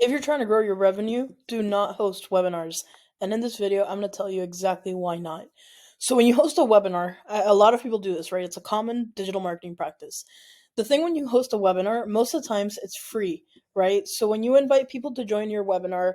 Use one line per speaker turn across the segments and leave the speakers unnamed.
If you're trying to grow your revenue, do not host webinars. And in this video, I'm going to tell you exactly why not. So, when you host a webinar, a lot of people do this, right? It's a common digital marketing practice. The thing when you host a webinar, most of the times it's free, right? So, when you invite people to join your webinar,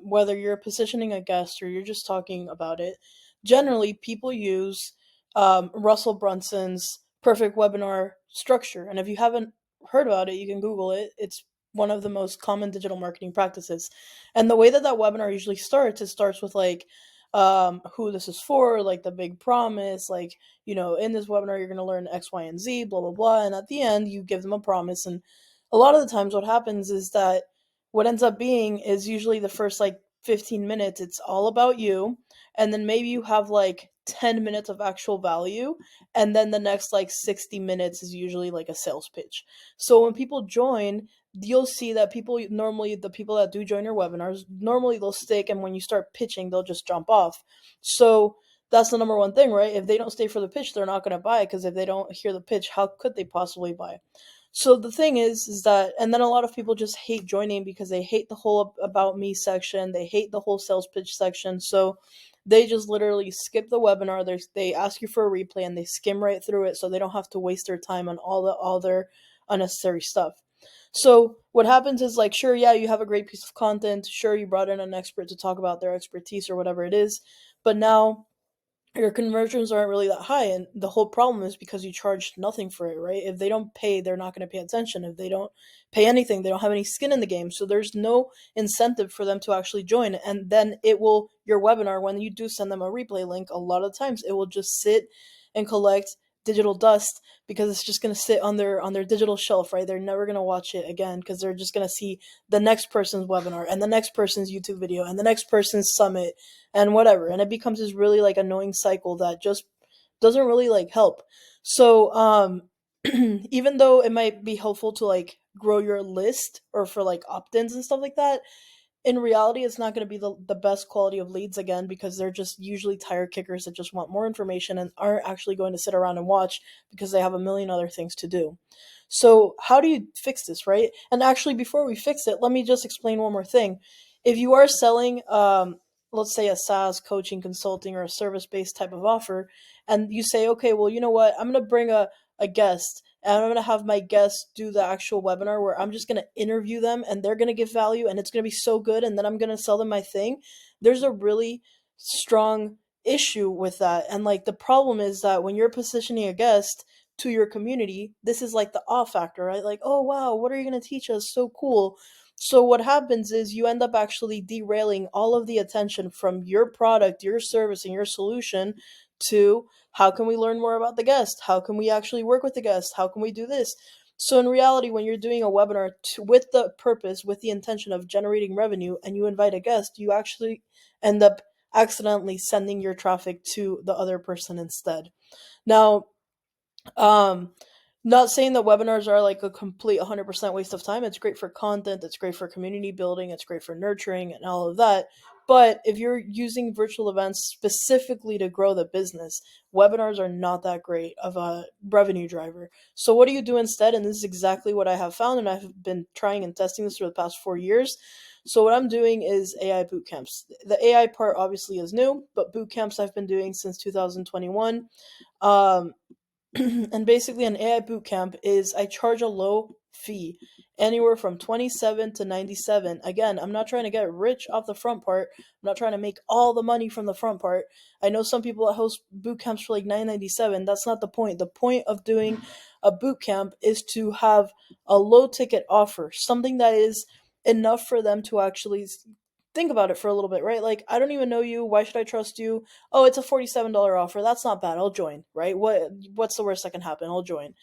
whether you're positioning a guest or you're just talking about it, generally people use Russell Brunson's perfect webinar structure. And if you haven't heard about it, you can Google it. It's one of the most common digital marketing practices. And the way that webinar usually starts, it starts with like who this is for, like the big promise, like, in this webinar, you're going to learn X, Y, and Z, blah, blah, blah. And at the end, you give them a promise. And a lot of the times, what happens is that what ends up being is usually the first like 15 minutes, it's all about you. And then maybe you have like 10 minutes of actual value. And then the next like 60 minutes is usually like a sales pitch. So when people join, you'll see that people normally, the people that do join your webinars, normally they'll stick, and when you start pitching, they'll just jump off. So that's the number one thing, right? If they don't stay for the pitch, they're not going to buy it, because if they don't hear the pitch, how could they possibly buy? So the thing is that, and then a lot of people just hate joining because they hate the whole about me section, they hate the whole sales pitch section. So they just literally skip the webinar. They ask you for a replay and they skim right through it, so they don't have to waste their time on all their unnecessary stuff. So what happens is, like, sure, yeah, you have a great piece of content. Sure, you brought in an expert to talk about their expertise or whatever it is, but now your conversions aren't really that high, and the whole problem is because you charged nothing for it, right? If they don't pay, they're not going to pay attention. If they don't pay anything, they don't have any skin in the game, so there's no incentive for them to actually join. And then your webinar, when you do send them a replay link, a lot of times it will just sit and collect digital dust, because it's just going to sit on their digital shelf, right? They're never going to watch it again, because they're just going to see the next person's webinar and the next person's YouTube video and the next person's summit and whatever, and it becomes this really like annoying cycle that just doesn't really like help. So even though it might be helpful to like grow your list or for like opt-ins and stuff like that, in reality it's not going to be the best quality of leads, again, because they're just usually tire kickers that just want more information and aren't actually going to sit around and watch, because they have a million other things to do. So how do you fix this, right? And actually, before we fix it, let me just explain one more thing. If you are selling, let's say, a SaaS coaching, consulting, or a service-based type of offer, and you say, okay, well, you know what, I'm going to bring a guest, and I'm going to have my guests do the actual webinar where I'm just going to interview them and they're going to give value and it's going to be so good, and then I'm going to sell them my thing. There's a really strong issue with that. And like the problem is that when you're positioning a guest to your community, this is like the off factor, right? Like, oh wow, what are you going to teach us? So cool. So what happens is you end up actually derailing all of the attention from your product, your service, and your solution to how can we learn more about the guest? How can we actually work with the guest? How can we do this? So in reality, when you're doing a webinar with the purpose, with the intention of generating revenue, and you invite a guest, you actually end up accidentally sending your traffic to the other person instead. Now, um, not saying that webinars are like a complete 100% waste of time. It's great for content, it's great for community building, it's great for nurturing and all of that. But if you're using virtual events specifically to grow the business, webinars are not that great of a revenue driver. So, what do you do instead? And this is exactly what I have found, and I've been trying and testing this for the past 4 years. So, what I'm doing is AI boot camps. The AI part obviously is new, but boot camps I've been doing since 2021. Um, and basically, an AI bootcamp is I charge a low fee, anywhere from 27 to 97. Again, I'm not trying to get rich off the front part. I'm not trying to make all the money from the front part. I know some people that host boot camps for like 997. That's not the point. The point of doing a boot camp is to have a low ticket offer, something that is enough for them to actually think about it for a little bit, right? Like, I don't even know you. Why should I trust you? Oh, it's a $47 offer. That's not bad. I'll join, right? What's the worst that can happen? I'll join.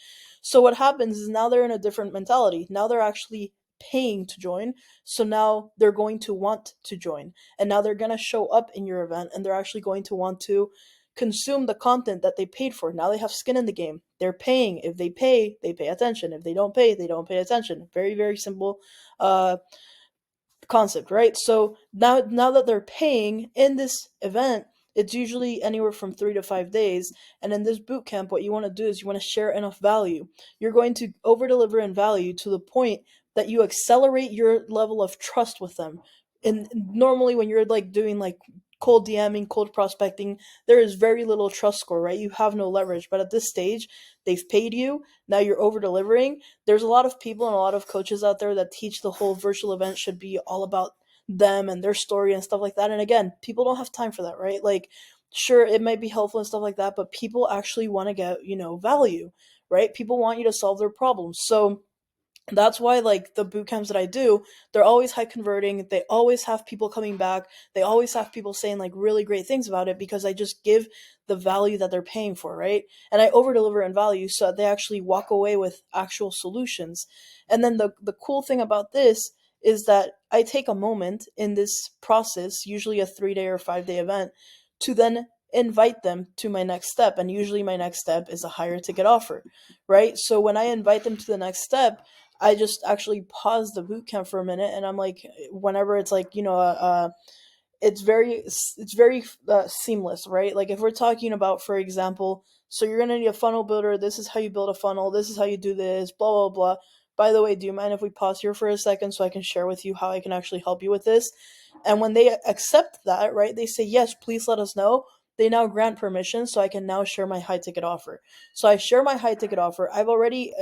So what happens is now they're in a different mentality. Now they're actually paying to join. So now they're going to want to join. And now they're going to show up in your event, and they're actually going to want to consume the content that they paid for. Now they have skin in the game. They're paying. If they pay, they pay attention. If they don't pay, they don't pay attention. Very, very simple concept, right? So now that they're paying in this event, it's usually anywhere from 3 to 5 days. And in this boot camp, what you want to do is you want to share enough value. You're going to over deliver in value to the point that you accelerate your level of trust with them. And normally when you're like doing like cold DMing, cold prospecting, there is very little trust score, right? You have no leverage. But at this stage, they've paid you. Now you're over delivering. There's a lot of people and a lot of coaches out there that teach the whole virtual event should be all about them and their story and stuff like that. And again, people don't have time for that, right? Like, sure, it might be helpful and stuff like that, but people actually want to get, value, right? People want you to solve their problems. So that's why like the boot camps that I do, they're always high converting. They always have people coming back. They always have people saying like really great things about it because I just give the value that they're paying for, right? And I over deliver in value so that they actually walk away with actual solutions. And then the cool thing about this is that I take a moment in this process, usually a 3 day or 5 day event, to then invite them to my next step. And usually my next step is a higher ticket offer, right? So when I invite them to the next step, I just actually pause the boot camp for a minute, and I'm like, whenever it's like, it's very seamless, right? Like if we're talking about, for example, so you're gonna need a funnel builder. This is how you build a funnel. This is how you do this. Blah blah blah. By the way, do you mind if we pause here for a second so I can share with you how I can actually help you with this? And when they accept that, right, they say yes, please let us know. They now grant permission, so I can now share my high ticket offer. So I share my high ticket offer. I've already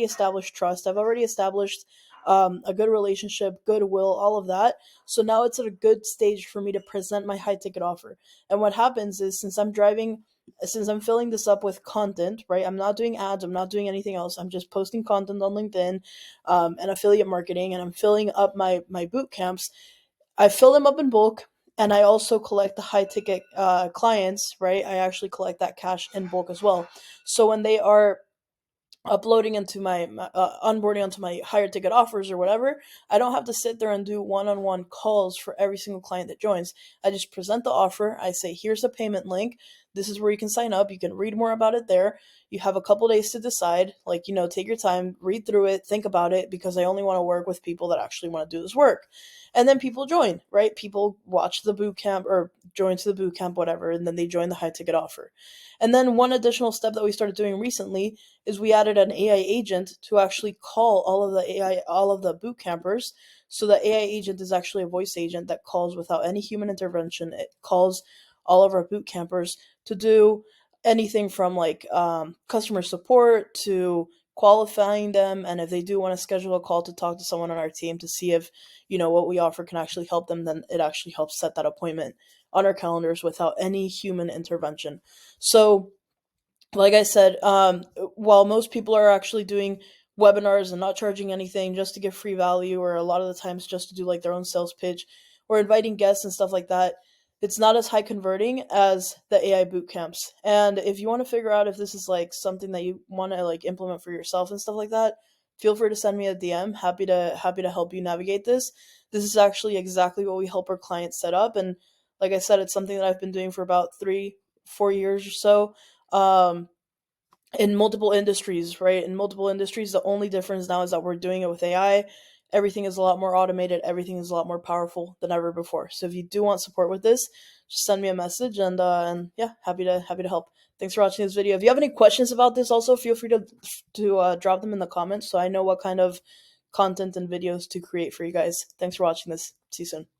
established trust. I've already established a good relationship, goodwill, all of that. So now it's at a good stage for me to present my high ticket offer. And what happens is since I'm filling this up with content, right? I'm not doing ads, I'm not doing anything else. I'm just posting content on LinkedIn and affiliate marketing, and I'm filling up my boot camps. I fill them up in bulk, and I also collect the high ticket clients, right? I actually collect that cash in bulk as well. So when they are uploading into my onboarding onto my higher ticket offers or whatever, I don't have to sit there and do one-on-one calls for every single client that joins. I just present the offer. I say, here's a payment link. This is where you can sign up. You can read more about it there. You have a couple days to decide. Like, take your time, read through it, think about it, because I only want to work with people that actually want to do this work. And then people join, right? People watch the boot camp or join to the boot camp, whatever, and then they join the high ticket offer. And then one additional step that we started doing recently is we added an AI agent to actually call all of the boot campers. So the AI agent is actually a voice agent that calls without any human intervention. It calls all of our boot campers to do anything from like customer support to qualifying them, and if they do want to schedule a call to talk to someone on our team to see if what we offer can actually help them, then it actually helps set that appointment on our calendars without any human intervention. So like I said, while most people are actually doing webinars and not charging anything just to give free value, or a lot of the times just to do like their own sales pitch or inviting guests and stuff like that, it's not as high converting as the AI boot camps. And if you want to figure out if this is like something that you want to like implement for yourself and stuff like that, feel free to send me a DM. Happy to help you navigate this. This is actually exactly what we help our clients set up, and like I said, it's something that I've been doing for about 3-4 years or so, um, in multiple industries, right? In multiple industries, the only difference now is that we're doing it with AI. Everything is a lot more automated. Everything is a lot more powerful than ever before. So if you do want support with this, just send me a message, and yeah, happy to help. Thanks for watching this video. If you have any questions about this, also feel free to drop them in the comments so I know what kind of content and videos to create for you guys. Thanks for watching this. See you soon.